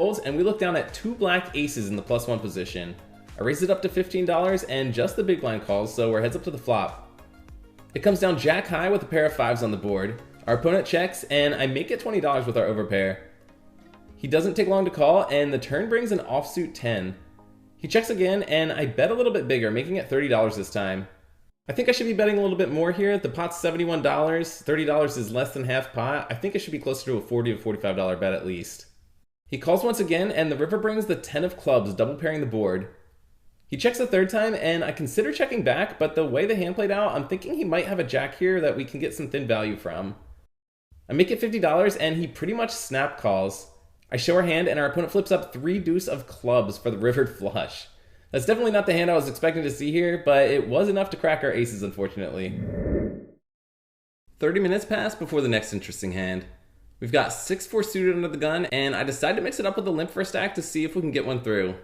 folds, and we look down at 2 black aces in the +1 position. I raise it up to $15, and just the big blind calls, so we're heads up to the flop. It comes down jack high with a pair of 5s on the board. Our opponent checks, and I make it $20 with our overpair. He doesn't take long to call, and the turn brings an offsuit 10. He checks again, and I bet a little bit bigger, making it $30 this time. I think I should be betting a little bit more here. The pot's $71, $30 is less than half pot. I think it should be closer to a $40 to $45 bet at least. He calls once again, and the river brings the 10 of clubs, double pairing the board. He checks a third time, and I consider checking back, but the way the hand played out, I'm thinking he might have a jack here that we can get some thin value from. I make it $50, and he pretty much snap calls. I show our hand, and our opponent flips up 3 deuce of clubs for the rivered flush. That's definitely not the hand I was expecting to see here, but it was enough to crack our aces, unfortunately. 30 minutes pass before the next interesting hand. We've got 6-4 suited under the gun, and I decide to mix it up with a limp for a stack to see if we can get one through.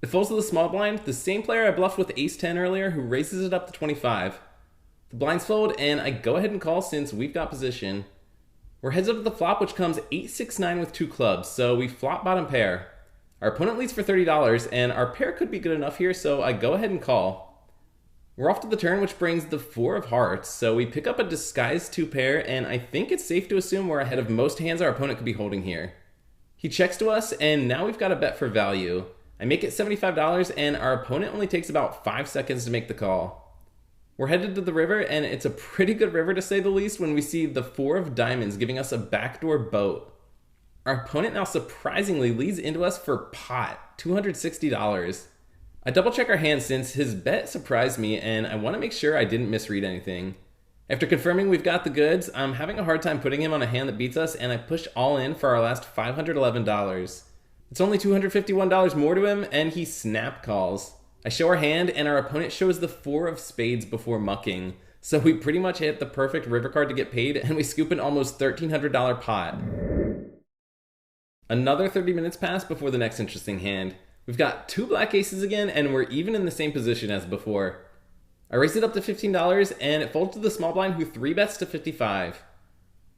It folds to the small blind, the same player I bluffed with ace-10 earlier, who raises it up to 25. The blinds fold, and I go ahead and call since we've got position. We're heads up to the flop, which comes 8-6-9 with 2 clubs, so we flop bottom pair. Our opponent leads for $30, and our pair could be good enough here, so I go ahead and call. We're off to the turn, which brings the 4 of hearts, so we pick up a disguised 2 pair, and I think it's safe to assume we're ahead of most hands our opponent could be holding here. He checks to us, and now we've got a bet for value. I make it $75, and our opponent only takes about 5 seconds to make the call. We're headed to the river, and it's a pretty good river to say the least when we see the 4 of diamonds giving us a backdoor boat. Our opponent now surprisingly leads into us for pot, $260. I double check our hand since his bet surprised me, and I want to make sure I didn't misread anything. After confirming we've got the goods, I'm having a hard time putting him on a hand that beats us, and I push all in for our last $511. It's only $251 more to him, and he snap calls. I show our hand, and our opponent shows the 4 of spades before mucking. So we pretty much hit the perfect river card to get paid, and we scoop an almost $1,300 pot. Another 30 minutes pass before the next interesting hand. We've got 2 black aces again, and we're even in the same position as before. I raise it up to $15, and it folds to the small blind, who 3-bets to $55.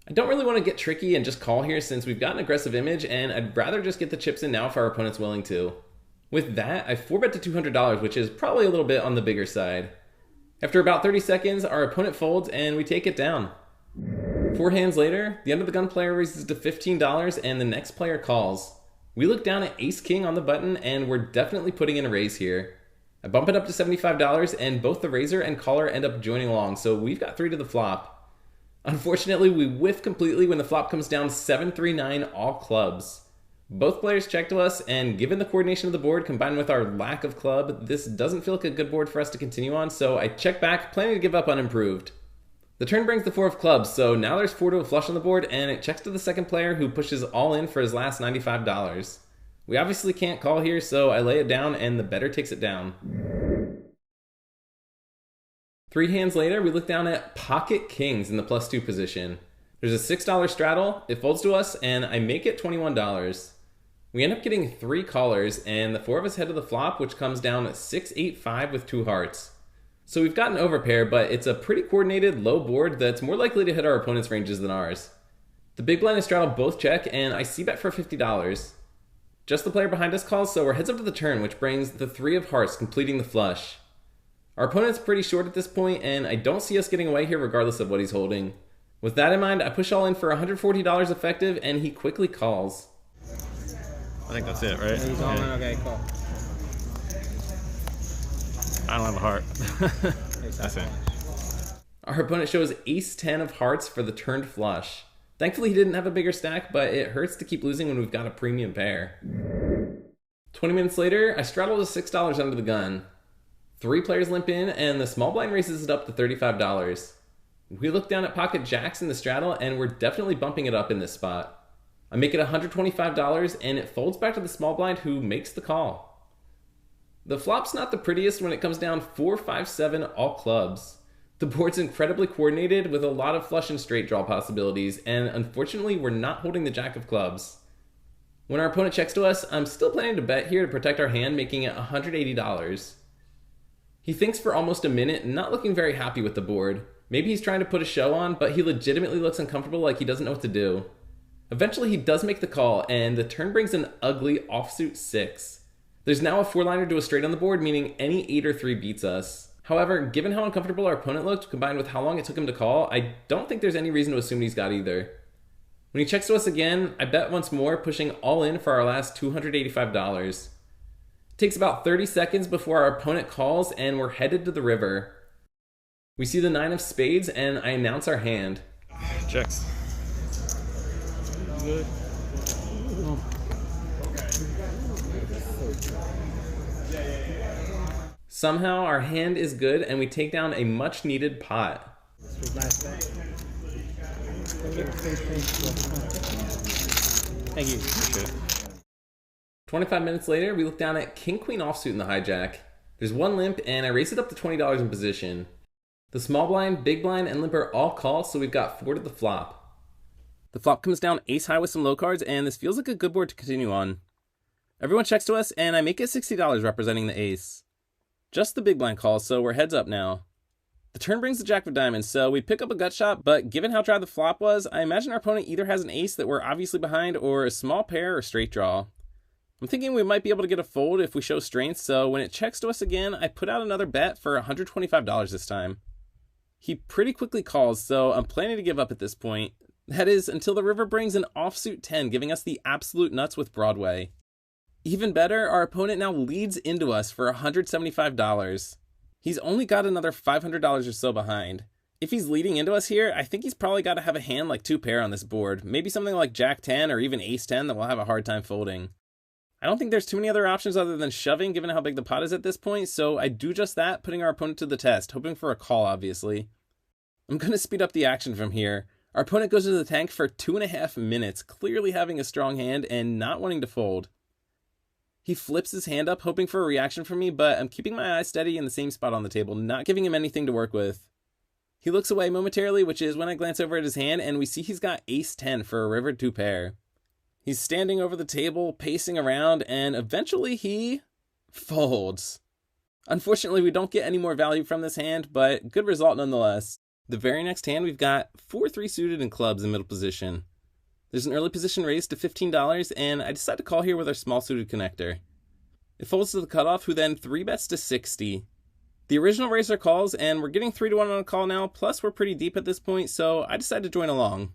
I don't really want to get tricky and just call here since we've got an aggressive image, and I'd rather just get the chips in now if our opponent's willing to. With that, I 4-bet to $200, which is probably a little bit on the bigger side. After about 30 seconds, our opponent folds and we take it down. 4 hands later, the under the gun player raises to $15 and the next player calls. We look down at ace-king on the button and we're definitely putting in a raise here. I bump it up to $75 and both the raiser and caller end up joining along, so we've got 3 to the flop. Unfortunately, we whiff completely when the flop comes down 7-3-9 all clubs. Both players check to us, and given the coordination of the board combined with our lack of club, this doesn't feel like a good board for us to continue on, so I check back, planning to give up unimproved. The turn brings the 4 of clubs, so now there's 4 to a flush on the board, and it checks to the second player who pushes all in for his last $95. We obviously can't call here, so I lay it down, and the bettor takes it down. 3 hands later, we look down at pocket kings in the +2 position. There's a $6 straddle, it folds to us, and I make it $21. We end up getting 3 callers, and the 4 of us head to the flop, which comes down at 6-8-5 with 2 hearts. So we've got an overpair, but it's a pretty coordinated low board that's more likely to hit our opponent's ranges than ours. The big blind and straddle both check, and I c-bet for $50. Just the player behind us calls, so we're heads up to the turn, which brings the 3 of hearts, completing the flush. Our opponent's pretty short at this point, and I don't see us getting away here regardless of what he's holding. With that in mind, I push all in for $140 effective, and he quickly calls. I think that's it, right? He's all in, okay, cool. I don't have a heart. That's it. Our opponent shows ace-10 of hearts for the turned flush. Thankfully, he didn't have a bigger stack, but it hurts to keep losing when we've got a premium pair. 20 minutes later, I straddle to $6 under the gun. 3 players limp in, and the small blind raises it up to $35. We look down at pocket jacks in the straddle, and we're definitely bumping it up in this spot. I make it $125, and it folds back to the small blind, who makes the call. The flop's not the prettiest when it comes down 4-5-7 all clubs. The board's incredibly coordinated with a lot of flush and straight draw possibilities, and unfortunately we're not holding the jack of clubs. When our opponent checks to us, I'm still planning to bet here to protect our hand, making it $180. He thinks for almost a minute, not looking very happy with the board. Maybe he's trying to put a show on, but he legitimately looks uncomfortable, like he doesn't know what to do. Eventually he does make the call, and the turn brings an ugly offsuit 6. There's now a 4-liner to a straight on the board, meaning any 8 or 3 beats us. However, given how uncomfortable our opponent looked, combined with how long it took him to call, I don't think there's any reason to assume he's got either. When he checks to us again, I bet once more, pushing all in for our last $285. It takes about 30 seconds before our opponent calls, and we're headed to the river. We see the 9 of spades, and I announce our hand. Checks. Good. Somehow our hand is good, and we take down a much needed pot. Thank you. Appreciate it. 25 minutes later, we look down at King Queen offsuit in the hijack. There's one limp, and I raise it up to $20 in position. The small blind, big blind, and limper all call, so we've got 4 to the flop. The flop comes down ace high with some low cards, and this feels like a good board to continue on. Everyone checks to us, and I make it $60 representing the ace. Just the big blind calls, so we're heads up now. The turn brings the jack of diamonds, so we pick up a gut shot, but given how dry the flop was, I imagine our opponent either has an ace that we're obviously behind, or a small pair or straight draw. I'm thinking we might be able to get a fold if we show strength, so when it checks to us again, I put out another bet for $125 this time. He pretty quickly calls, so I'm planning to give up at this point. That is, until the river brings an offsuit 10, giving us the absolute nuts with Broadway. Even better, our opponent now leads into us for $175. He's only got another $500 or so behind. If he's leading into us here, I think he's probably got to have a hand like 2 pair on this board, maybe something like Jack 10 or even Ace 10 that we'll have a hard time folding. I don't think there's too many other options other than shoving given how big the pot is at this point, so I do just that, putting our opponent to the test, hoping for a call obviously. I'm going to speed up the action from here. Our opponent goes to the tank for 2.5 minutes, clearly having a strong hand and not wanting to fold. He flips his hand up, hoping for a reaction from me, but I'm keeping my eyes steady in the same spot on the table, not giving him anything to work with. He looks away momentarily, which is when I glance over at his hand, and we see he's got Ace 10 for a river 2 pair. He's standing over the table, pacing around, and eventually he folds. Unfortunately, we don't get any more value from this hand, but good result nonetheless. The very next hand, we've got 4-3 suited and clubs in middle position. There's an early position raised to $15, and I decide to call here with our small suited connector. It folds to the cutoff, who then 3-bets to 60. The original raiser calls, and we're getting 3-1 on a call now, plus we're pretty deep at this point, so I decide to join along.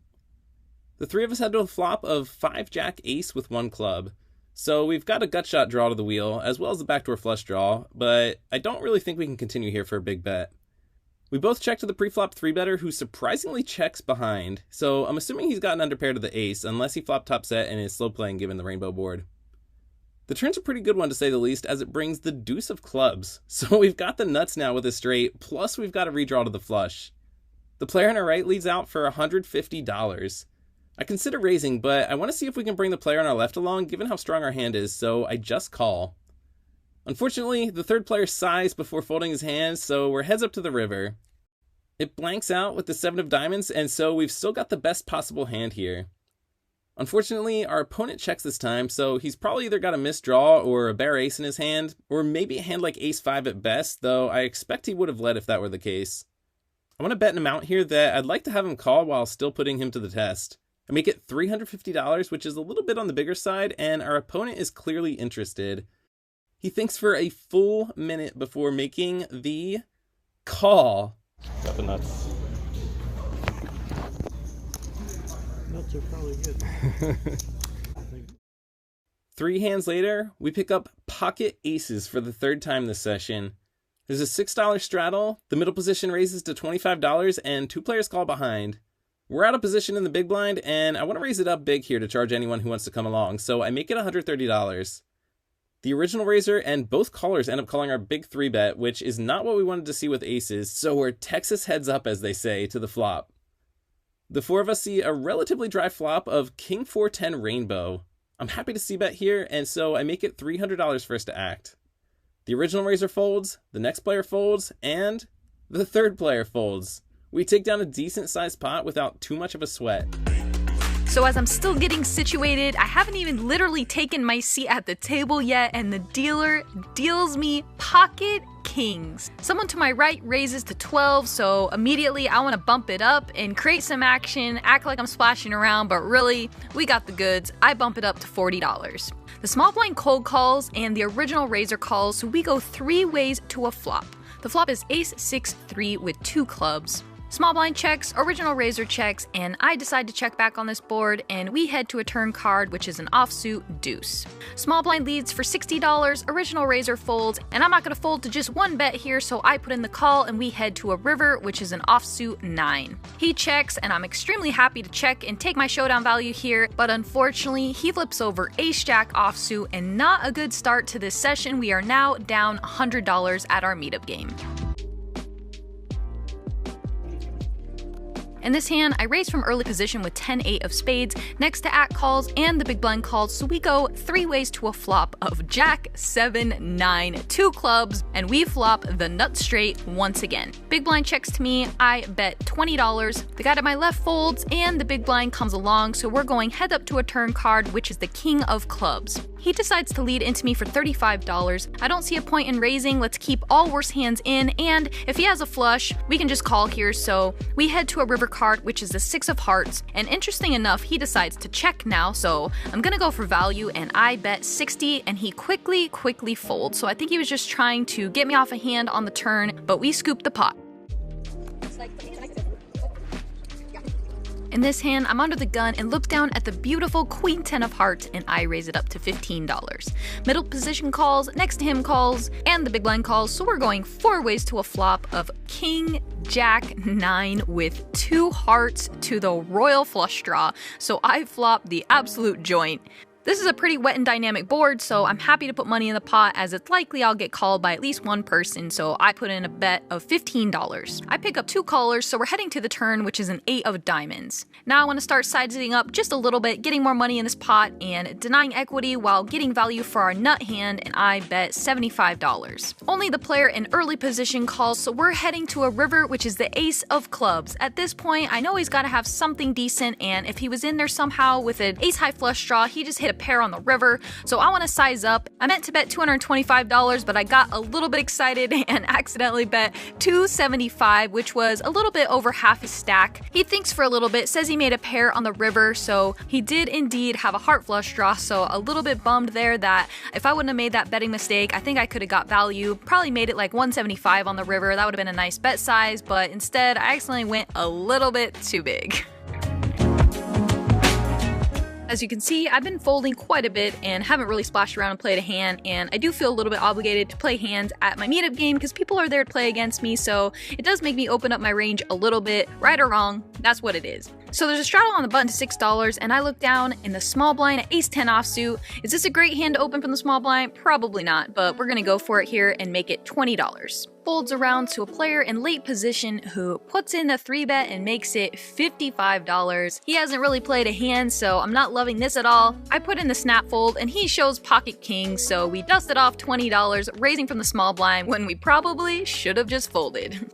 The 3 of us head to a flop of 5-jack ace with 1 club. So we've got a gut shot draw to the wheel, as well as the backdoor flush draw, but I don't really think we can continue here for a big bet. We both check to the pre-flop 3-better, who surprisingly checks behind, so I'm assuming he's got an underpair to the ace, unless he flopped top set and is slow playing given the rainbow board. The turn's a pretty good one to say the least, as it brings the deuce of clubs, so we've got the nuts now with a straight, plus we've got a redraw to the flush. The player on our right leads out for $150. I consider raising, but I want to see if we can bring the player on our left along, given how strong our hand is, so I just call. Unfortunately, the third player sighs before folding his hand, so we're heads up to the river. It blanks out with the 7 of diamonds, and so we've still got the best possible hand here. Unfortunately, our opponent checks this time, so he's probably either got a missed draw or a bare ace in his hand, or maybe a hand like ace 5 at best, though I expect he would have led if that were the case. I want to bet an amount here that I'd like to have him call while still putting him to the test. I make it $350, which is a little bit on the bigger side, and our opponent is clearly interested. He thinks for a full minute before making the call. Got the nuts. Nuts are probably good. 3 hands later, we pick up pocket aces for the 3rd time this session. There's a $6 straddle, the middle position raises to $25, and 2 players call behind. We're out of position in the big blind, and I want to raise it up big here to charge anyone who wants to come along, so I make it $130. The original raiser and both callers end up calling our big 3-bet, which is not what we wanted to see with aces, so we're Texas heads up, as they say, to the flop. The 4 of us see a relatively dry flop of King 4-10 rainbow. I'm happy to see bet here, and so I make it $300 for us to act. The original raiser folds, the next player folds, and the 3rd player folds. We take down a decent sized pot without too much of a sweat. So as I'm still getting situated, I haven't even literally taken my seat at the table yet, and the dealer deals me pocket kings. Someone to my right raises to 12, so immediately I want to bump it up and create some action, act like I'm splashing around, but really, we got the goods. I bump it up to $40. The small blind cold calls and the original razor calls, so we go 3 ways to a flop. The flop is ace 6-3 with 2 clubs. Small blind checks, original razor checks, and I decide to check back on this board, and we head to a turn card, which is an offsuit deuce. Small blind leads for $60, original razor folds, and I'm not going to fold to just one bet here, so I put in the call, and we head to a river, which is an offsuit 9. He checks, and I'm extremely happy to check and take my showdown value here, but unfortunately, he flips over ace-jack offsuit, and not a good start to this session. We are now down $100 at our meetup game. In this hand, I raise from early position with 10-8 of spades, next to at calls and the big blind calls, so we go 3 ways to a flop of jack, 7, 9, 2 clubs, and we flop the nut straight once again. Big blind checks to me, I bet $20, the guy to my left folds, and the big blind comes along, so we're going head up to a turn card, which is the king of clubs. He decides to lead into me for $35. I don't see a point in raising, let's keep all worse hands in, and if he has a flush, we can just call here, so we head to a river card, which is the 6 of hearts, and interesting enough, he decides to check now, so I'm gonna go for value, and I bet 60, and he quickly folds, so I think he was just trying to get me off a hand on the turn, but we scoop the pot. In this hand, I'm under the gun and look down at the beautiful queen 10 of hearts, and I raise it up to $15. Middle position calls, next to him calls, and the big blind calls, so we're going 4 ways to a flop of king, jack, 9 with 2 hearts to the royal flush draw, so I flop the absolute joint. This is a pretty wet and dynamic board, so I'm happy to put money in the pot as it's likely I'll get called by at least one person, so I put in a bet of $15. I pick up 2 callers, so we're heading to the turn, which is an 8 of diamonds. Now I want to start sizing up just a little bit, getting more money in this pot, and denying equity while getting value for our nut hand, and I bet $75. Only the player in early position calls, so we're heading to a river, which is the ace of clubs. At this point, I know he's got to have something decent, and if he was in there somehow with an ace high flush draw, he just hit a pair on the river, so I want to size up. I meant to bet $225, but I got a little bit excited and accidentally bet $275, which was a little bit over half his stack. He thinks for a little bit, says he made a pair on the river, so he did indeed have a heart flush draw, so a little bit bummed there that if I wouldn't have made that betting mistake, I think I could have got value, probably made it like 175 on the river. That would have been a nice bet size, but instead I accidentally went a little bit too big. As you can see, I've been folding quite a bit and haven't really splashed around and played a hand, and I do feel a little bit obligated to play hands at my meetup game because people are there to play against me, so it does make me open up my range a little bit. Right or wrong, that's what it is. So there's a straddle on the button to $6, and I look down in the small blind at ace 10 offsuit. Is this a great hand to open from the small blind? Probably not, but we're gonna go for it here and make it $20. Folds around to a player in late position who puts in a 3-bet and makes it $55. He hasn't really played a hand, so I'm not loving this at all. I put in the snap fold and he shows pocket king, so we dusted off $20, raising from the small blind when we probably should have just folded.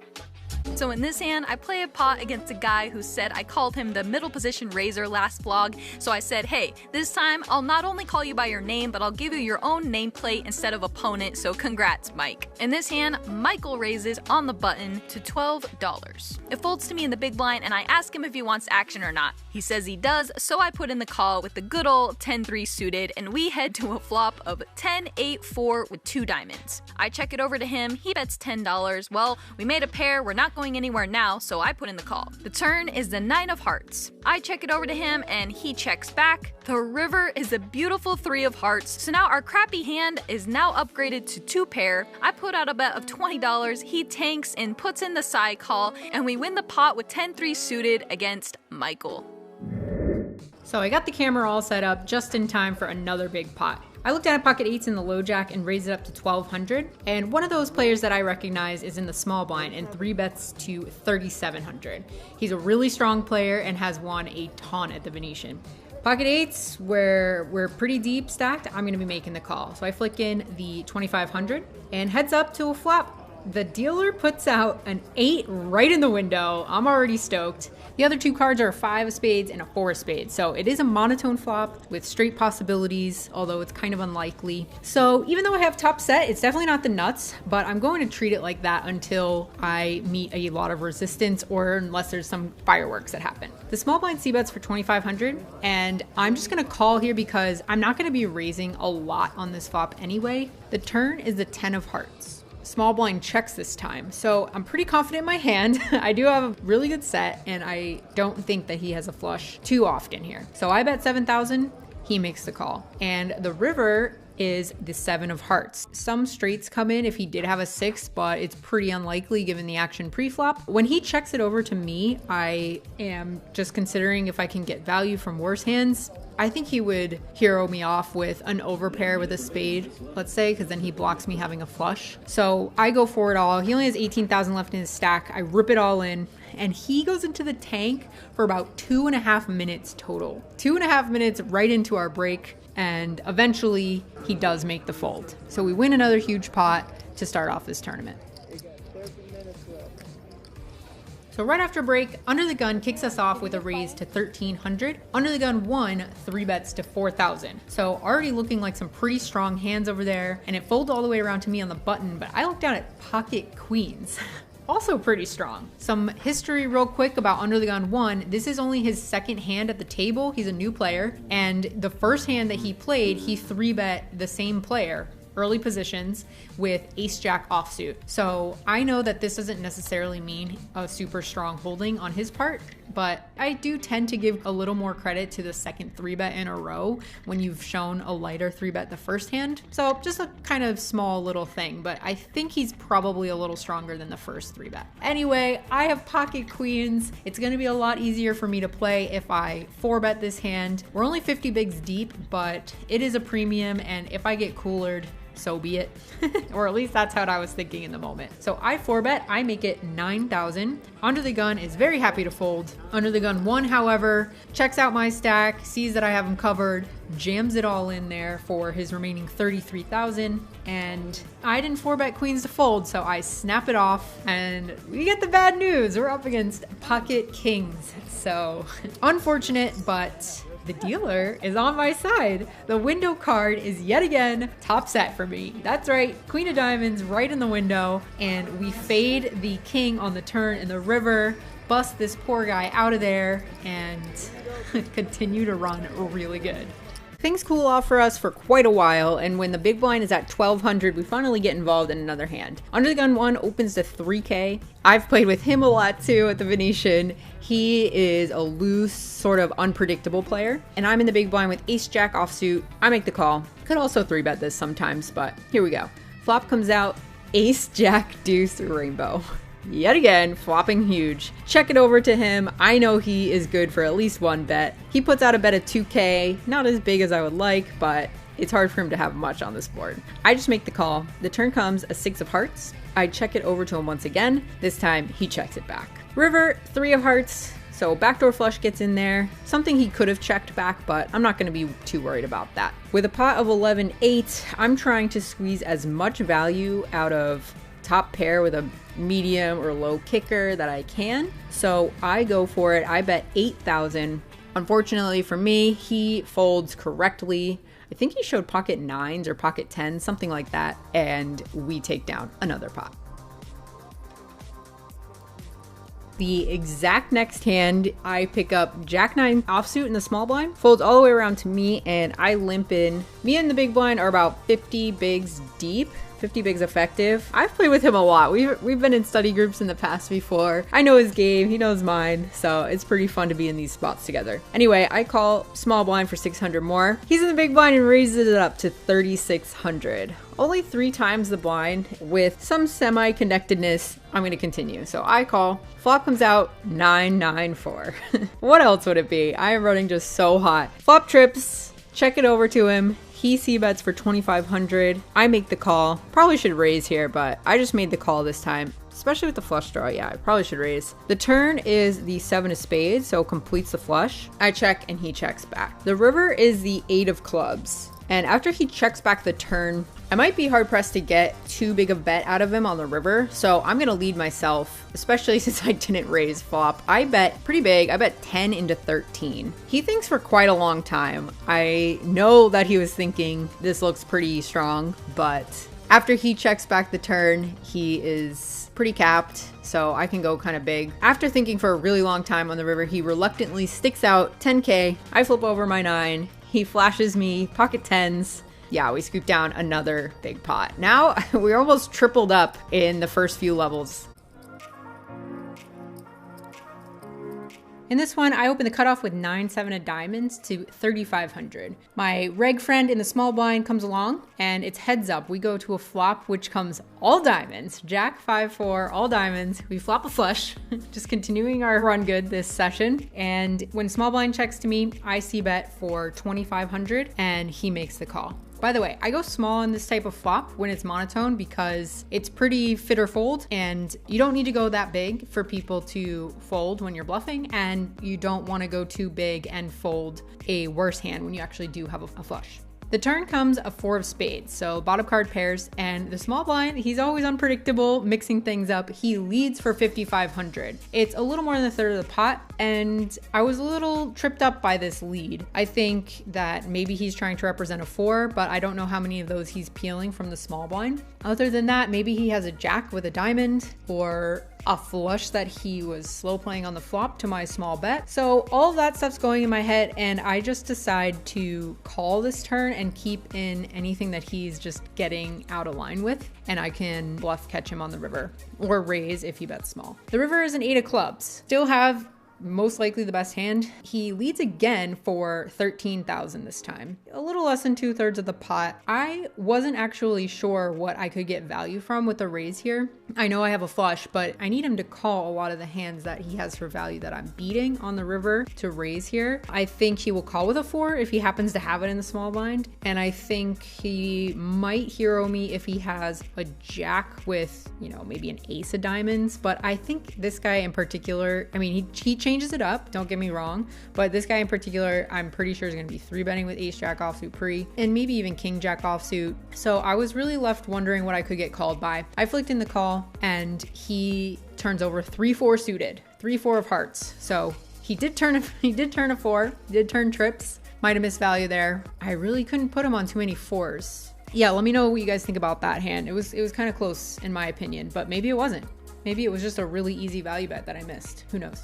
So in this hand, I play a pot against a guy who said I called him the middle position raiser last vlog, so I said, hey, this time I'll not only call you by your name, but I'll give you your own nameplate instead of opponent, so congrats, Mike. In this hand, Michael raises on the button to $12. It folds to me in the big blind, and I ask him if he wants action or not. He says he does, so I put in the call with the good old 10-3 suited, and we head to a flop of 10-8-4 with 2 diamonds. I check it over to him, he bets $10. Well, we made a pair, we're not going anywhere now, so I put in the call. The turn is the 9 of hearts. I check it over to him and he checks back. The river is a beautiful 3 of hearts, so now our crappy hand is now upgraded to 2 pair. I put out a bet of $20, he tanks and puts in the side call, and we win the pot with 10-3 suited against Michael. So I got the camera all set up just in time for another big pot. I looked down at pocket 8s in the low jack and raised it up to 1200, and one of those players that I recognize is in the small blind and 3 bets to 3700. He's a really strong player and has won a ton at the Venetian. Pocket 8s, where we're pretty deep stacked, I'm gonna be making the call. So I flick in the 2500 and heads up to a flop. The dealer puts out an 8 right in the window. I'm already stoked. The other two cards are a 5 of spades and a 4 of spades. So it is a monotone flop with straight possibilities, although it's kind of unlikely. So even though I have top set, it's definitely not the nuts, but I'm going to treat it like that until I meet a lot of resistance or unless there's some fireworks that happen. The small blind c-bets for 2,500, and I'm just gonna call here because I'm not gonna be raising a lot on this flop anyway. The turn is the 10 of hearts. Small blind checks this time, so I'm pretty confident in my hand. I do have a really good set, and I don't think that he has a flush too often here. So I bet 7,000, he makes the call. And the river is the 7 of hearts. Some straights come in if he did have a 6, but it's pretty unlikely given the action pre-flop. When he checks it over to me, I am just considering if I can get value from worse hands. I think he would hero me off with an overpair with a spade, let's say, because then he blocks me having a flush. So I go for it all. He only has 18,000 left in his stack. I rip it all in, and he goes into the tank for about 2.5 minutes total. 2.5 minutes right into our break, and eventually he does make the fold. So we win another huge pot to start off this tournament. So right after break, Under the Gun kicks us off with a raise to 1,300. Under the Gun won 3 bets to 4,000. So already looking like some pretty strong hands over there, and it folded all the way around to me on the button, but I looked down at pocket queens. Also pretty strong. Some history real quick about Under the Gun 1. This is only his second hand at the table. He's a new player, and the first hand that he played, he 3-bet the same player, early positions, with ace-jack offsuit. So I know that this doesn't necessarily mean a super strong holding on his part, but I do tend to give a little more credit to the second 3-bet in a row when you've shown a lighter 3-bet the first hand. So just a kind of small little thing, but I think he's probably a little stronger than the first 3-bet. Anyway, I have pocket queens. It's gonna be a lot easier for me to play if I 4-bet this hand. We're only 50 bigs deep, but it is a premium, and if I get coolered, so be it. Or at least that's how I was thinking in the moment. So I 4-bet, I make it 9,000. Under the Gun is very happy to fold. Under the Gun 1, however, checks out my stack, sees that I have him covered, jams it all in there for his remaining 33,000. And I didn't 4-bet queens to fold, so I snap it off, and we get the bad news. We're up against pocket kings. So unfortunate, but the dealer is on my side. The window card is yet again top set for me. That's right, Queen of Diamonds right in the window, and we fade the king on the turn in the river, bust this poor guy out of there, and continue to run really good. Things cool off for us for quite a while, and when the big blind is at 1,200, we finally get involved in another hand. Under the Gun 1 opens to 3K. I've played with him a lot too at the Venetian. He is a loose, sort of unpredictable player, and I'm in the big blind with ace-jack offsuit. I make the call. Could also 3-bet this sometimes, but here we go. Flop comes out, ace-jack deuce rainbow. Yet again, flopping huge. Check it over to him. I know he is good for at least 1 bet. He puts out a bet of 2K, not as big as I would like, but it's hard for him to have much on this board. I just make the call. The turn comes a 6 of hearts. I check it over to him once again. This time, he checks it back. River, 3 of hearts. So backdoor flush gets in there. Something he could have checked back, but I'm not going to be too worried about that. With a pot of 11-8, I'm trying to squeeze as much value out of top pair with a medium or low kicker that I can. So I go for it. I bet 8,000. Unfortunately for me, he folds correctly. I think he showed pocket 9s or pocket 10s, something like that. And we take down another pot. The exact next hand, I pick up Jack 9 offsuit in the small blind, folds all the way around to me, and I limp in. Me and the big blind are about 50 bigs deep. 50 bigs effective. I've played with him a lot. We've been in study groups in the past before. I know his game, he knows mine, so it's pretty fun to be in these spots together. Anyway, I call small blind for 600 more. He's in the big blind and raises it up to 3,600. Only 3 times the blind with some semi-connectedness. I'm gonna continue. So I call, flop comes out 994. What else would it be? I am running just so hot. Flop trips, check it over to him. He c-bets for 2,500. I make the call. Probably should raise here, but I just made the call this time. Especially with the flush draw, yeah, I probably should raise. The turn is the 7 of spades, so completes the flush. I check and he checks back. The river is the 8 of clubs. And after he checks back the turn, I might be hard pressed to get too big a bet out of him on the river. So I'm gonna lead myself, especially since I didn't raise flop. I bet pretty big. I bet 10 into 13. He thinks for quite a long time. I know that he was thinking this looks pretty strong, but after he checks back the turn, he is pretty capped, so I can go kind of big. After thinking for a really long time on the river, he reluctantly sticks out 10K. I flip over my 9. He flashes me pocket 10s. Yeah, we scoop down another big pot. Now we're almost tripled up in the first few levels. In this one, I open the cutoff with 9-7 of diamonds to 3,500. My reg friend in the small blind comes along, and it's heads up. We go to a flop, which comes all diamonds. Jack 5-4, all diamonds. We flop a flush, just continuing our run good this session. And when small blind checks to me, I see bet for 2,500, and he makes the call. By the way, I go small in this type of flop when it's monotone because it's pretty fit or fold, and you don't need to go that big for people to fold when you're bluffing, and you don't want to go too big and fold a worse hand when you actually do have a flush. The turn comes a 4 of spades, so bottom card pairs, and the small blind, he's always unpredictable, mixing things up. He leads for 5,500. It's a little more than a third of the pot, and I was a little tripped up by this lead. I think that maybe he's trying to represent a 4, but I don't know how many of those he's peeling from the small blind. Other than that, maybe he has a jack with a diamond, or a flush that he was slow playing on the flop to my small bet. So all of that stuff's going in my head, and I just decide to call this turn and keep in anything that he's just getting out of line with, and I can bluff catch him on the river or raise if he bets small. The river is an 8 of clubs. Still have most likely the best hand. He leads again for 13,000 this time. A little less than 2/3 of the pot. I wasn't actually sure what I could get value from with the raise here. I know I have a flush, but I need him to call a lot of the hands that he has for value that I'm beating on the river to raise here. I think he will call with a 4 if he happens to have it in the small blind. And I think he might hero me if he has a jack with, you know, maybe an ace of diamonds. But I think this guy in particular, I mean, he changes it up, don't get me wrong, but this guy in particular, I'm pretty sure is going to be 3-betting with ace jack offsuit pre, and maybe even king jack offsuit. So I was really left wondering what I could get called by. I flicked in the call, and he turns over 3-4 suited, 3-4 of hearts. So he did turn a 4, did turn trips, might have missed value there. I really couldn't put him on too many 4s. Yeah, let me know what you guys think about that hand. It was kind of close in my opinion, but maybe it wasn't. Maybe it was just a really easy value bet that I missed. Who knows?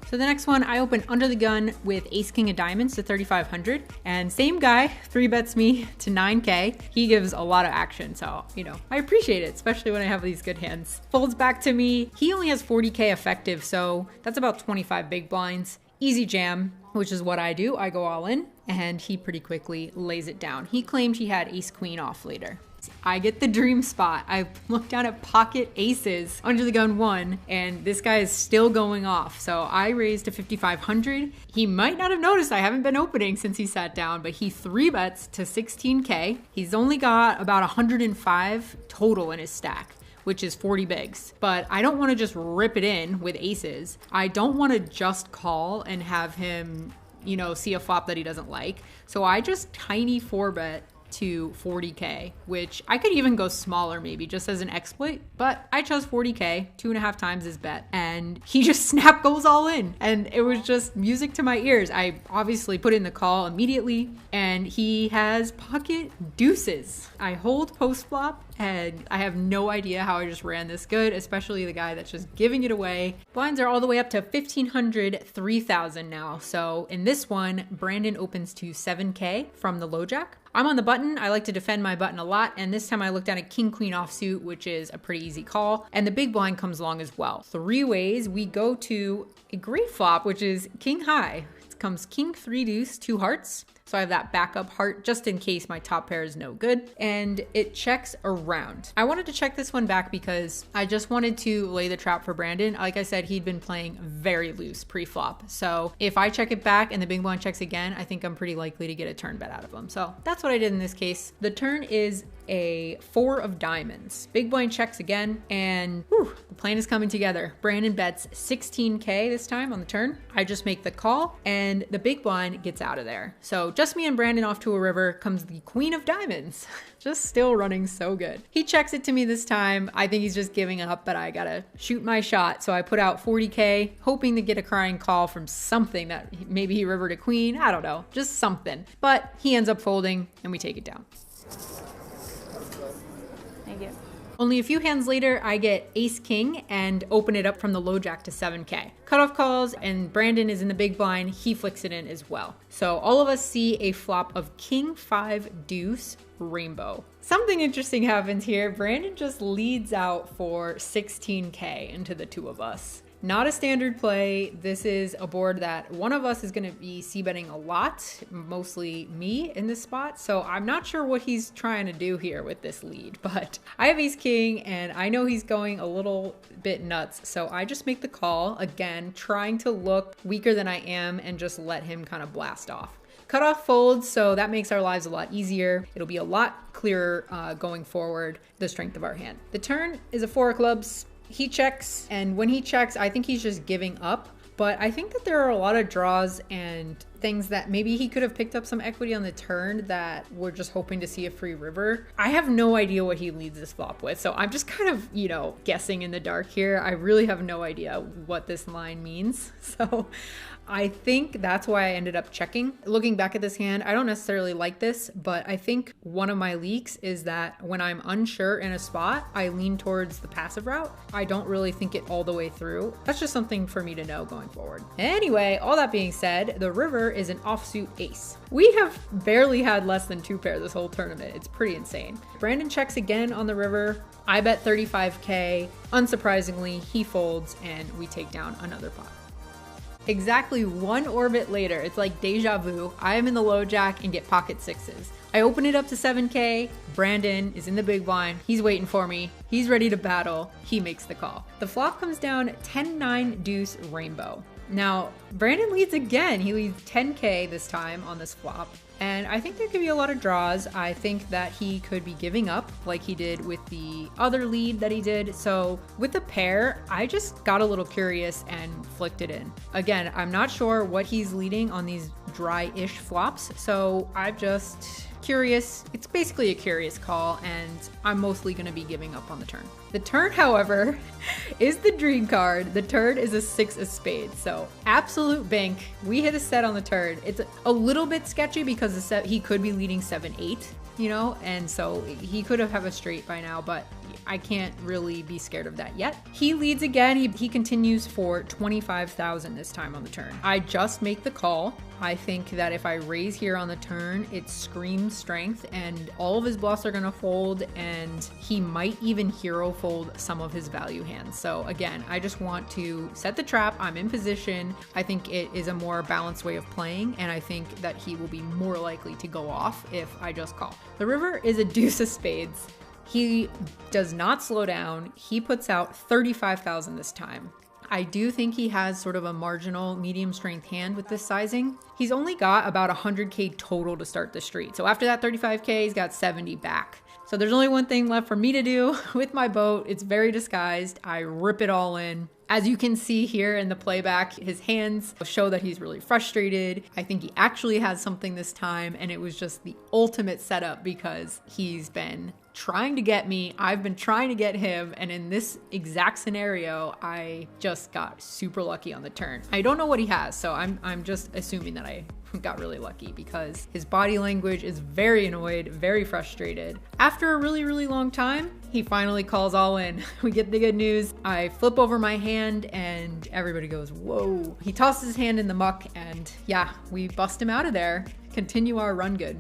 So the next one, I open under the gun with ace king of diamonds to 3,500, and same guy 3-bets me to 9K. He gives a lot of action, so you know, I appreciate it, especially when I have these good hands. Folds back to me. He only has 40K effective, so that's about 25 big blinds. Easy jam, which is what I do. I go all in, and he pretty quickly lays it down. He claimed he had ace queen off later. I get the dream spot. I look down at pocket aces under the gun 1, and this guy is still going off. So I raised to 5,500. He might not have noticed I haven't been opening since he sat down, but he 3-bets to 16K. He's only got about 105 total in his stack, which is 40 bigs. But I don't want to just rip it in with aces. I don't want to just call and have him, you know, see a flop that he doesn't like. So I just tiny 4-bet to 40K, which I could even go smaller maybe just as an exploit, but I chose 40K, 2.5 times his bet, and he just snap goes all in, and it was just music to my ears. I obviously put in the call immediately, and he has pocket deuces. I hold post flop, and I have no idea how I just ran this good, especially the guy that's just giving it away. Blinds are all the way up to 1,500, 3,000 now. So in this one, Brandon opens to 7K from the low jack. I'm on the button. I like to defend my button a lot, and this time I looked at a king queen offsuit, which is a pretty easy call, and the big blind comes along as well. 3 ways we go to a great flop, which is king high. It comes king 3 deuce, 2 hearts. So I have that backup heart just in case my top pair is no good, and it checks around. I wanted to check this one back because I just wanted to lay the trap for Brandon. Like I said, he'd been playing very loose pre-flop. So if I check it back and the big blind checks again, I think I'm pretty likely to get a turn bet out of him. So that's what I did in this case. The turn is a 4 of diamonds. Big blind checks again, and whew, the plan is coming together. Brandon bets 16K this time on the turn. I just make the call, and the big blind gets out of there. So just me and Brandon off to a river comes the Queen of Diamonds. Just still running so good. He checks it to me this time. I think he's just giving up, but I gotta shoot my shot. So I put out 40K, hoping to get a crying call from something that maybe he rivered a queen. I don't know, just something. But he ends up folding and we take it down. Thank you. Only a few hands later, I get ace king and open it up from the low jack to 7K. Cutoff calls and Brandon is in the big blind. He flicks it in as well. So all of us see a flop of king 5 deuce rainbow. Something interesting happens here. Brandon just leads out for 16K into the two of us. Not a standard play. This is a board that one of us is going to be c-betting a lot, mostly me in this spot. So I'm not sure what he's trying to do here with this lead, but I have ace king and I know he's going a little bit nuts. So I just make the call again, trying to look weaker than I am and just let him kind of blast off. Cutoff folds, so that makes our lives a lot easier. It'll be a lot clearer going forward, the strength of our hand. The turn is a 4 of clubs. He checks, and when he checks, I think he's just giving up. But I think that there are a lot of draws and things that maybe he could have picked up some equity on the turn that we're just hoping to see a free river. I have no idea what he leads this flop with, so I'm just kind of, you know, guessing in the dark here. I really have no idea what this line means. So I think that's why I ended up checking. Looking back at this hand, I don't necessarily like this, but I think one of my leaks is that when I'm unsure in a spot, I lean towards the passive route. I don't really think it all the way through. That's just something for me to know going forward. Anyway, all that being said, the river is an offsuit ace. We have barely had less than 2 pair this whole tournament. It's pretty insane. Brandon checks again on the river. I bet 35K. Unsurprisingly, he folds and we take down another pot. Exactly 1 orbit later, it's like deja vu. I am in the low jack and get pocket 6s. I open it up to 7K. Brandon is in the big blind. He's waiting for me. He's ready to battle. He makes the call. The flop comes down 10-9 deuce rainbow. Now, Brandon leads again. He leads 10K this time on this flop. And I think there could be a lot of draws. I think that he could be giving up like he did with the other lead that he did. So with the pair, I just got a little curious and flicked it in. Again, I'm not sure what he's leading on these dry-ish flops. So I'm just curious. It's basically a curious call and I'm mostly going to be giving up on the turn. The turn, however, is the dream card. The turn is a 6 of spades. So absolute bank. We hit a set on the turn. It's a little bit sketchy because the set, he could be leading 7-8, you know, and so he could have a straight by now, but I can't really be scared of that yet. He leads again. He continues for 25,000 this time on the turn. I just make the call. I think that if I raise here on the turn, it screams strength and all of his bluffs are gonna fold and he might even hero fold some of his value hands. So again, I just want to set the trap. I'm in position. I think it is a more balanced way of playing and I think that he will be more likely to go off if I just call. The river is a deuce of spades. He does not slow down. He puts out 35,000 this time. I do think he has sort of a marginal medium strength hand with this sizing. He's only got about 100K total to start the street. So after that 35K, he's got 70 back. So there's only one thing left for me to do with my boat. It's very disguised. I rip it all in. As you can see here in the playback, his hands show that he's really frustrated. I think he actually has something this time and it was just the ultimate setup because he's been trying to get me, I've been trying to get him, and in this exact scenario, I just got super lucky on the turn. I don't know what he has, so I'm just assuming that I got really lucky because his body language is very annoyed, very frustrated. After a really, really long time, he finally calls all in. We get the good news. I flip over my hand and everybody goes, whoa. He tosses his hand in the muck and yeah, we bust him out of there. Continue our run good.